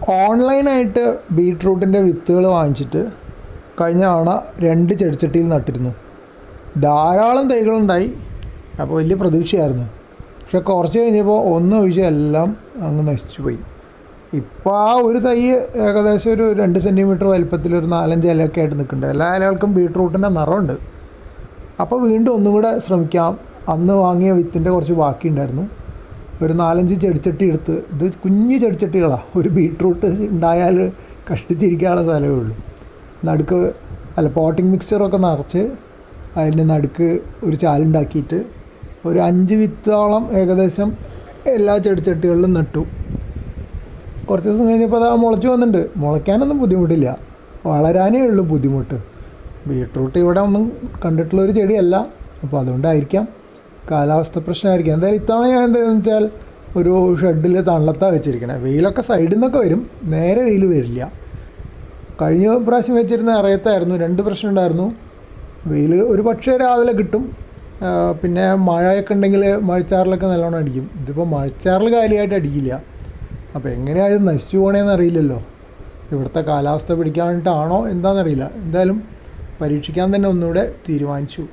ഓൺലൈനായിട്ട് ബീട്രൂട്ടിൻ്റെ വിത്തുകൾ വാങ്ങിച്ചിട്ട് കഴിഞ്ഞ തവണ 2 ചെടിച്ചട്ടിയിൽ നട്ടിരുന്നു. ധാരാളം തൈകളുണ്ടായി. അപ്പോൾ വലിയ പ്രതീക്ഷയായിരുന്നു. പക്ഷെ കുറച്ച് കഴിഞ്ഞപ്പോൾ ഒന്നൊഴിച്ച് എല്ലാം അങ്ങ് നശിച്ചു പോയി. ഇപ്പോൾ ആ ഒരു തൈ ഏകദേശം ഒരു 2 സെൻറ്റിമീറ്റർ വലിപ്പത്തിൽ ഒരു 4-5 ഇലയൊക്കെ ആയിട്ട് നിൽക്കുന്നുണ്ട്. എല്ലാ ഇലകൾക്കും ബീട്രൂട്ടിൻ്റെ നിറമുണ്ട്. അപ്പോൾ വീണ്ടും ഒന്നും കൂടെ ശ്രമിക്കാം. അന്ന് വാങ്ങിയ വിത്തിൻ്റെ കുറച്ച് ബാക്കിയുണ്ടായിരുന്നു. ഒരു 4-5 ചെടിച്ചട്ടി എടുത്ത്, ഇത് കുഞ്ഞു ചെടിച്ചട്ടികളാണ്, ഒരു ബീട്രൂട്ട് ഉണ്ടായാൽ കഷ്ടിച്ചിരിക്കാനുള്ള സ്ഥലമേ ഉള്ളൂ. നടുക്ക് പോട്ടിംഗ് മിക്സറൊക്കെ നിറച്ച് അതിൻ്റെ നടുക്ക് ഒരു ചാലുണ്ടാക്കിയിട്ട് ഒരു 5 വിത്തോളം ഏകദേശം എല്ലാ ചെടിച്ചട്ടികളിലും നട്ടു. കുറച്ച് ദിവസം കഴിഞ്ഞപ്പോൾ അത് മുളച്ച് വന്നിട്ടുണ്ട്. മുളയ്ക്കാനൊന്നും ബുദ്ധിമുട്ടില്ല, വളരാനേ ഉള്ളൂ ബുദ്ധിമുട്ട്. ബീട്രൂട്ട് ഇവിടെ ഒന്നും കണ്ടിട്ടുള്ളൊരു ചെടിയല്ല. അപ്പോൾ അതുകൊണ്ടായിരിക്കാം, കാലാവസ്ഥ പ്രശ്നമായിരിക്കും. എന്തായാലും ഇത്തവണ ഞാൻ എന്താണെന്ന് വെച്ചാൽ ഒരു ഷെഡിൽ തണലത്താണ് വെച്ചിരിക്കണേ. വെയിലൊക്കെ സൈഡിൽ നിന്നൊക്കെ വരും, നേരെ വെയിൽ വരില്ല. കഴിഞ്ഞ പ്രാവശ്യം വെച്ചിരുന്ന ഇറയത്തായിരുന്നു. 2 പ്രശ്നം ഉണ്ടായിരുന്നു. വെയിൽ ഒരു പക്ഷേ രാവിലെ കിട്ടും, പിന്നെ മഴയൊക്കെ ഉണ്ടെങ്കിൽ മഴച്ചാറിലൊക്കെ നല്ലോണം അടിക്കും. ഇതിപ്പോൾ മഴച്ചാറിൽ കാര്യമായിട്ട് അടിക്കില്ല. അപ്പോൾ എങ്ങനെയാണ് ഇത് നശിച്ചു പോകണേന്ന് അറിയില്ലല്ലോ. ഇവിടുത്തെ കാലാവസ്ഥ പിടിക്കാനായിട്ടാണോ എന്താണെന്നറിയില്ല. എന്തായാലും പരീക്ഷിക്കാൻ തന്നെ ഒന്നുകൂടെ തീരുമാനിച്ചു.